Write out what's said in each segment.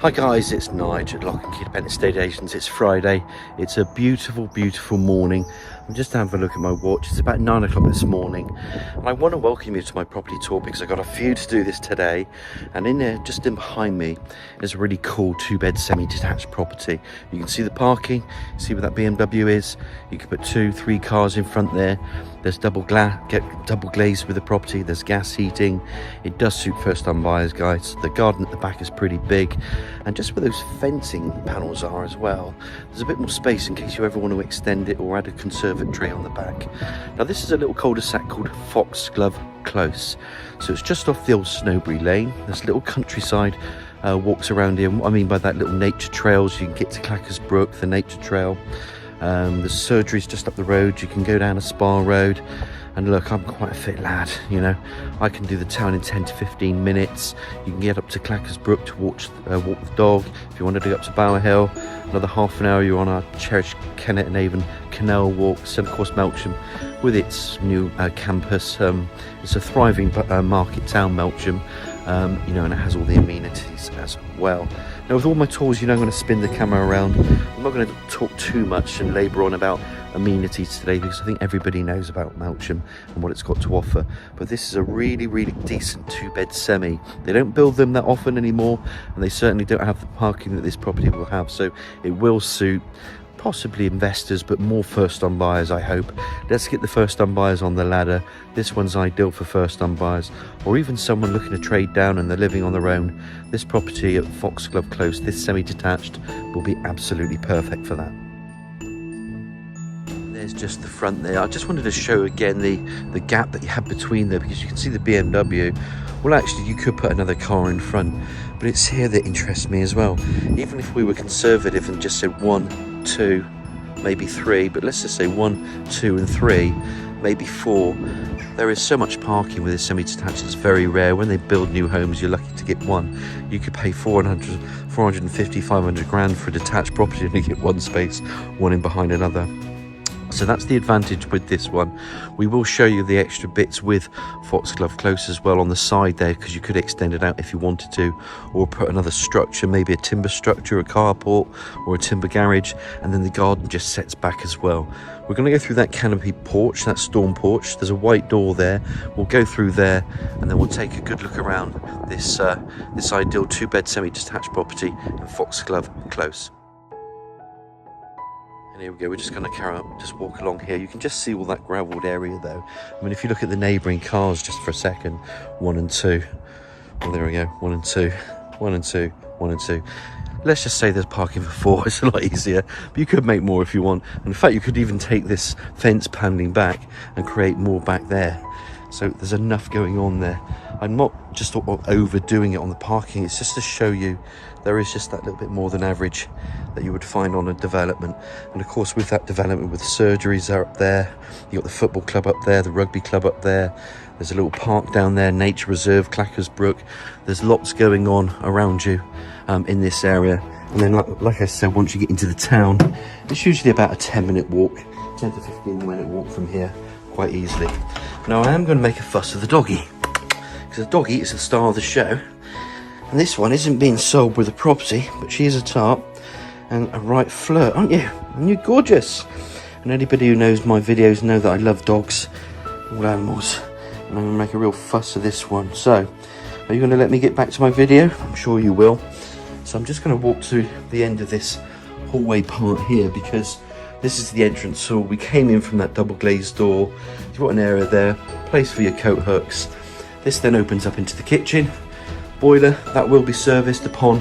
Hi guys, it's Nigel at Lock and Key Independent Estate Agents. It's Friday. It's a beautiful, beautiful morning. I'm just having a look at my watch. It's about 9 o'clock this morning. And I want to welcome you to my property tour because I've got a few to do this today. And in there, just in behind me, is a really cool 2-bed semi-detached property. You can see the parking, see where that BMW is. You can put 2-3 cars in front there. There's double glazed with the property. There's gas heating. It does suit first-time buyers, guys. The garden at the back is pretty big. And just where those fencing panels are as well, there's a bit more space in case you ever want to extend it or add a conservatory on the back. Now this is a little cul-de-sac called Foxglove Close. So it's just off the old Snowbury Lane. There's little countryside walks around here. What I mean by that, little nature trails. You can get to Clackers Brook, the nature trail. The surgery's just up the road. You can go down a spa road. And look, I'm quite a fit lad, you know. I can do the town in 10 to 15 minutes. You can get up to Clackers Brook to walk the dog. If you want to go up to Bower Hill, another half an hour, you're on our cherished Kennet and Avon Canal walk. St Course Melksham with its new campus. It's a thriving market town, Melksham, you know, and it has all the amenities as well. Now with all my tours, you know, I'm going to spin the camera around. I'm not going to talk too much and labour on about amenities today because I think everybody knows about Melksham and what it's got to offer. But this is a really, really decent 2-bed semi. They don't build them that often anymore, and they certainly don't have the parking that this property will have. So it will suit possibly investors, but more first-time buyers, I hope. Let's get the first-time buyers on the ladder. This one's ideal for first-time buyers, or even someone looking to trade down and they're living on their own. This property at Foxglove Close, this semi-detached, will be absolutely perfect for that. There's just the front there. I just wanted to show again the gap that you have between there, because you can see the BMW. Well, actually, you could put another car in front, but it's here that interests me as well. Even if we were conservative and just said 1, 2, maybe 3, but let's just say 1, 2 and 3, maybe 4. There is so much parking with this semi-detached. It's very rare. When they build new homes, you're lucky to get one. You could pay 450, 500 grand for a detached property and you get one space, one in behind another. So that's the advantage with this one. We will show you the extra bits with Foxglove Close as well on the side there, because you could extend it out if you wanted to, or put another structure, maybe a timber structure, a carport or a timber garage, and then the garden just sets back as well. We're going to go through that canopy porch, that storm porch. There's a white door there. We'll go through there and then we'll take a good look around this ideal 2-bed semi-detached property in Foxglove Close. And here we go, we're just going to carry on, just walk along here. You can just see all that gravelled area though. I mean, if you look at the neighbouring cars just for a second, 1 and 2. Well, there we go, 1 and 2, 1 and 2, 1 and 2. Let's just say there's parking for 4, it's a lot easier. But you could make more if you want. And in fact, you could even take this fence paneling back and create more back there. So there's enough going on there. I'm not just overdoing it on the parking, it's just to show you there is just that little bit more than average that you would find on a development. And of course, with that development, with the surgeries are up there, you got the football club up there, the rugby club up there, there's a little park down there, nature reserve, Clackers Brook. There's lots going on around you in this area. And then like I said, once you get into the town, it's usually about a 10-minute walk, 10 to 15-minute walk from here quite easily. Now I am going to make a fuss of the doggy, because the doggy is the star of the show, and this one isn't being sold with a property, but she is a tart and a right flirt, aren't you? And you're gorgeous. And anybody who knows my videos know that I love dogs, all animals, and I'm going to make a real fuss of this one. So are you going to let me get back to my video? I'm sure you will. So I'm just going to walk to the end of this hallway part here, because this is the entrance hall. We came in from that double glazed door. You've got an area there, place for your coat hooks. This then opens up into the kitchen. Boiler, that will be serviced upon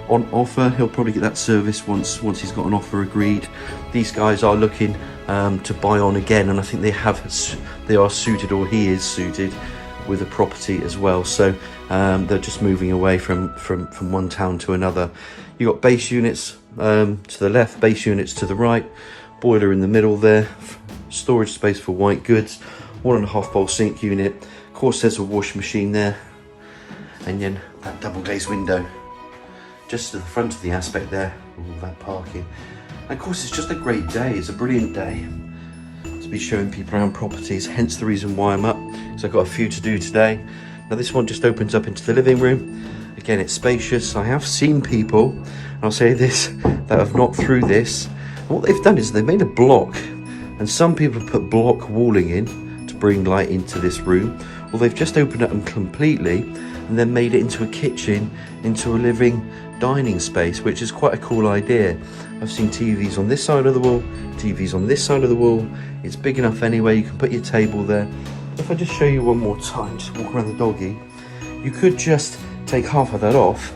on offer. He'll probably get that service once he's got an offer agreed. These guys are looking to buy on again, and I think they are suited, or he is suited with a property as well. So they're just moving away from one town to another. You've got base units to the left, base units to the right, boiler in the middle there, storage space for white goods, 1.5 bowl sink unit. Of course, there's a washing machine there, and then that double glazed window just to the front of the aspect there, all that parking. And of course, it's just a great day. It's a brilliant day to be showing people around properties, hence the reason why I'm up, because I've got a few to do today. Now this one just opens up into the living room, Again, it's spacious. I have seen people, and I'll say this, that have knocked through this. And what they've done is they've made a block, and some people have put block walling in to bring light into this room, or they've just opened it up completely and then made it into a kitchen, into a living dining space, which is quite a cool idea. I've seen TVs on this side of the wall, TVs on this side of the wall. It's big enough anyway, you can put your table there. If I just show you one more time, just walk around the doggy, you could just take half of that off,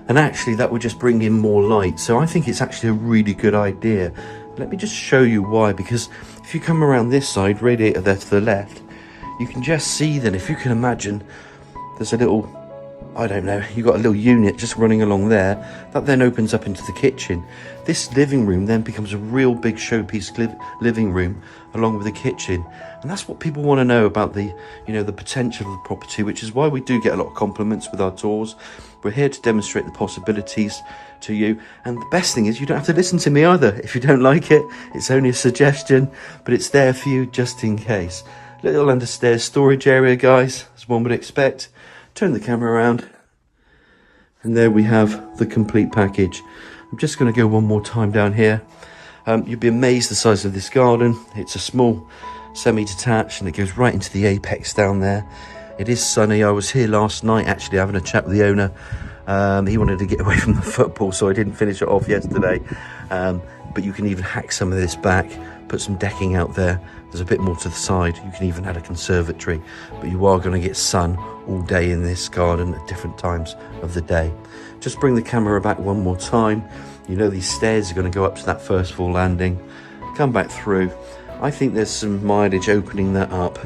and actually that would just bring in more light. So I think it's actually a really good idea. Let me just show you why, because if you come around this side, radiator there to the left, you can just see then, if you can imagine, there's a little, I don't know, you've got a little unit just running along there, that then opens up into the kitchen. This living room then becomes a real big showpiece living room along with the kitchen. And that's what people want to know about the, you know, the potential of the property, which is why we do get a lot of compliments with our tours. We're here to demonstrate the possibilities to you. And the best thing is you don't have to listen to me either. If you don't like it, it's only a suggestion, but it's there for you just in case. Little understairs storage area, guys, as one would expect. Turn the camera around, and there we have the complete package. I'm just going to go one more time down here. You'd be amazed the size of this garden. It's a small semi-detached, and it goes right into the apex down there. It is sunny. I was here last night actually having a chat with the owner. He wanted to get away from the football, so I didn't finish it off yesterday. But you can even hack some of this back, put some decking out there. There's a bit more to the side. You can even add a conservatory, but you are going to get sun all day in this garden at different times of the day. Just bring the camera back one more time. You know these stairs are going to go up to that first floor landing. Come back through. I think there's some mileage opening that up.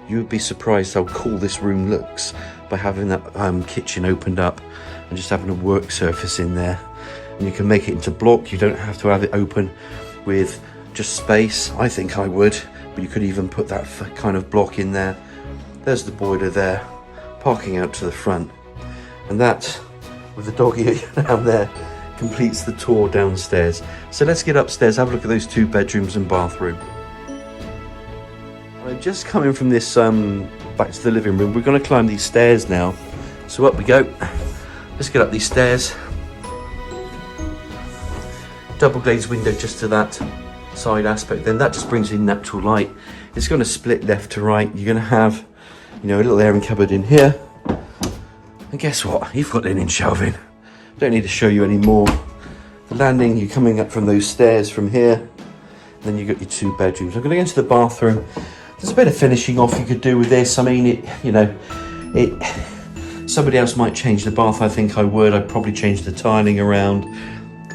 You would be surprised how cool this room looks by having that kitchen opened up and just having a work surface in there. And you can make it into block. You don't have to have it open with just space. I think I would, but you could even put that kind of block in there. There's the boiler there, parking out to the front. And that, with the doggy down there, completes the tour downstairs. So let's get upstairs, have a look at those 2 bedrooms and bathroom. I'm just coming from this back to the living room. We're going to climb these stairs now. So up we go. Let's get up these stairs. Double glazed window just to that side aspect. Then that just brings in natural light. It's going to split left to right. You're going to have, you know, a little airing cupboard in here. And guess what? You've got linen shelving. Don't need to show you anymore. The landing, you're coming up from those stairs from here. Then you've got your 2 bedrooms. I'm going to go into the bathroom. There's a bit of finishing off you could do with this. I mean, somebody else might change the bath. I think I would. I'd probably change the tiling around.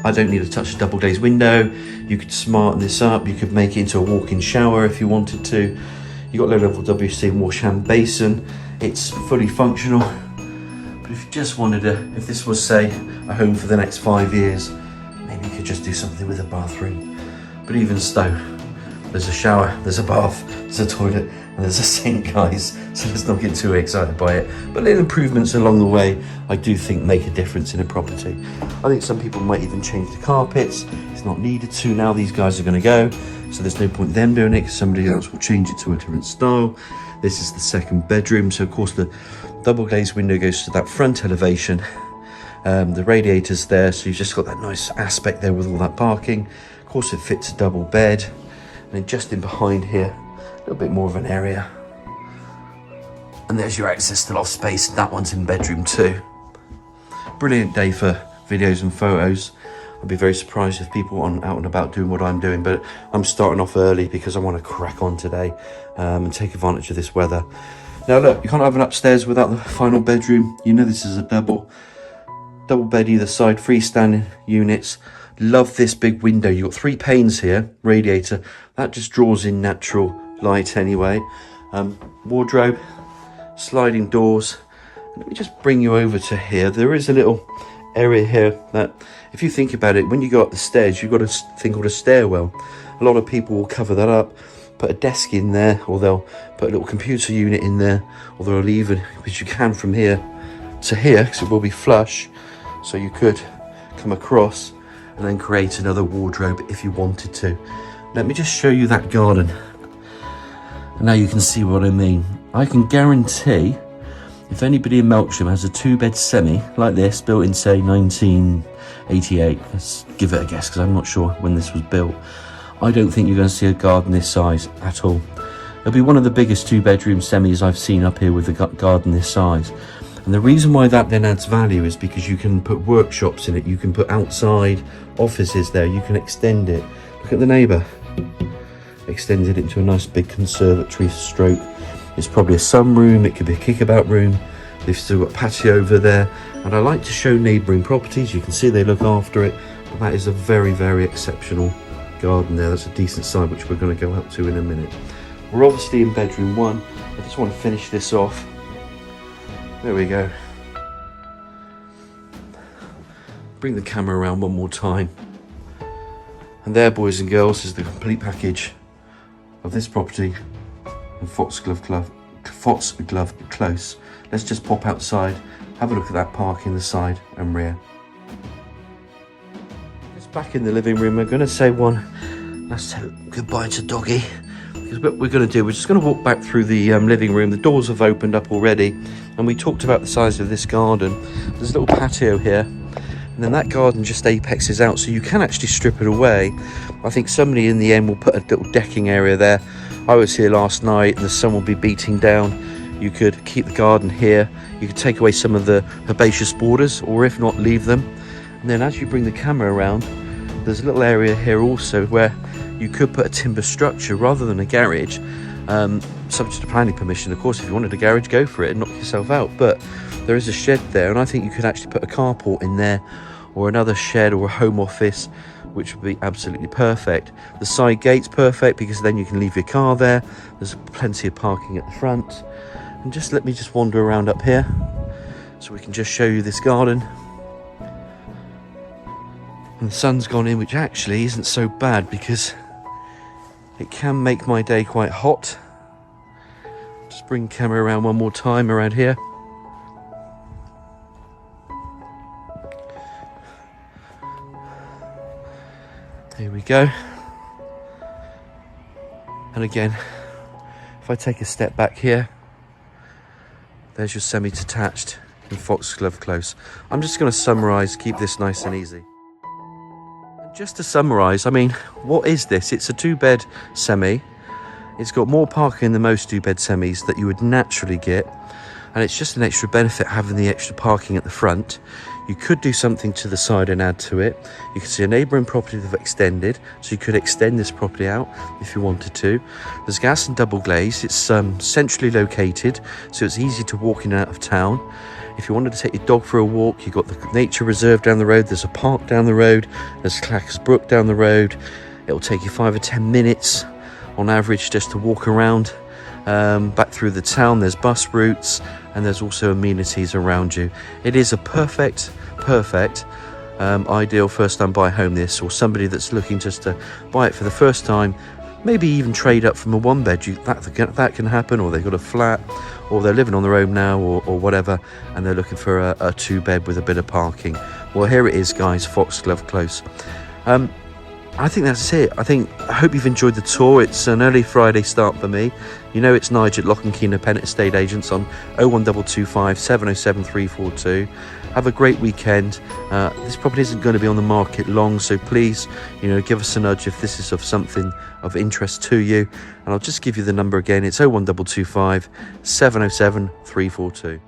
I don't need to touch a double glazed window. You could smarten this up. You could make it into a walk-in shower if you wanted to. You've got low-level WC and wash hand basin. It's fully functional. But if you just wanted to, if this was, say, a home for the next 5 years, maybe you could just do something with a bathroom. But even so, there's a shower, there's a bath, there's a toilet, and there's a sink, guys. So let's not get too excited by it. But little improvements along the way, I do think make a difference in a property. I think some people might even change the carpets. It's not needed to now. These guys are going to go, so there's no point them doing it because somebody else will change it to a different style. This is the 2nd bedroom. So of course the double glazed window goes to that front elevation. The radiator's there, so you've just got that nice aspect there with all that parking. Of course it fits a double bed. And then just in behind here, a little bit more of an area. And there's your access to loft space. That one's in bedroom 2. Brilliant day for videos and photos. I'd be very surprised if people aren't out and about doing what I'm doing, but I'm starting off early because I want to crack on today and take advantage of this weather. Now look, you can't have an upstairs without the final bedroom. You know this is a double bed either side, freestanding units. Love this big window. You've got 3 panes here, radiator. That just draws in natural light anyway. Wardrobe, sliding doors. Let me just bring you over to here. There is a little area here that, if you think about it, when you go up the stairs, you've got a thing called a stairwell. A lot of people will cover that up, put a desk in there, or they'll put a little computer unit in there, or they'll even, which you can from here to here, because it will be flush. So you could come across and then create another wardrobe if you wanted to. Let me just show you that garden. And now you can see what I mean. I can guarantee if anybody in Melksham has a 2-bed semi like this, built in say 1988, let's give it a guess because I'm not sure when this was built, I don't think you're going to see a garden this size at all. It'll be one of the biggest 2-bedroom semis I've seen up here with a garden this size. And the reason why that then adds value is because you can put workshops in it, you can put outside offices there, you can extend it. Look at the neighbour, extended it into a nice big conservatory stroke. It's probably a sunroom, it could be a kickabout room. They've still got patio over there. And I like to show neighbouring properties, you can see they look after it, but that is a very, very exceptional garden there. That's a decent side, which we're going to go up to in a minute. We're obviously in bedroom 1. I just want to finish this off. There we go. Bring the camera around one more time. And there, boys and girls, is the complete package of this property in Foxglove Close. Let's just pop outside, have a look at that parking the side and rear. Just back in the living room, we're going to say one last goodbye to Doggy. Because what we're going to do, we're just going to walk back through the living room. The doors have opened up already, and we talked about the size of this garden. There's a little patio here, and then that garden just apexes out, so you can actually strip it away. I think somebody in the end will put a little decking area there. I was here last night, and the sun will be beating down. You could keep the garden here. You could take away some of the herbaceous borders, or if not, leave them. And then as you bring the camera around, there's a little area here also where you could put a timber structure rather than a garage, subject to planning permission. Of course, if you wanted a garage, go for it and knock yourself out. But there is a shed there, and I think you could actually put a carport in there, or another shed or a home office, which would be absolutely perfect. The side gate's perfect because then you can leave your car there. There's plenty of parking at the front. And just let me just wander around up here so we can just show you this garden. And the sun's gone in, which actually isn't so bad because it can make my day quite hot. Just bring the camera around one more time around here. Here we go. And again, if I take a step back here, there's your semi-detached in Foxglove Close. I'm just going to summarise, keep this nice and easy. Just to summarise, I mean, what is this? It's a 2-bed semi. It's got more parking than most 2-bed semis that you would naturally get. And it's just an extra benefit having the extra parking at the front. You could do something to the side and add to it. You can see a neighbouring property that have extended, so you could extend this property out if you wanted to. There's gas and double glaze. It's centrally located, so it's easy to walk in and out of town. If you wanted to take your dog for a walk, you've got the nature reserve down the road, there's a park down the road, there's Clackers Brook down the road. It'll take you 5 or 10 minutes on average just to walk around back through the town. There's bus routes and there's also amenities around you. It is a perfect ideal first time buy home, this, or somebody that's looking just to buy it for the first time, maybe even trade up from a 1-bed. That can happen, or they've got a flat, or they're living on their own now, or whatever, and they're looking for a 2-bed with a bit of parking. Well, here it is, guys, Foxglove Close. I think that's it. I hope you've enjoyed the tour. It's an early Friday start for me. You know it's Nigel at Lock and Key Independent Estate Agents on 01225 707 342. Have a great weekend. This property isn't going to be on the market long, so please, give us a nudge if this is of something of interest to you. And I'll just give you the number again. It's 01225 707 342.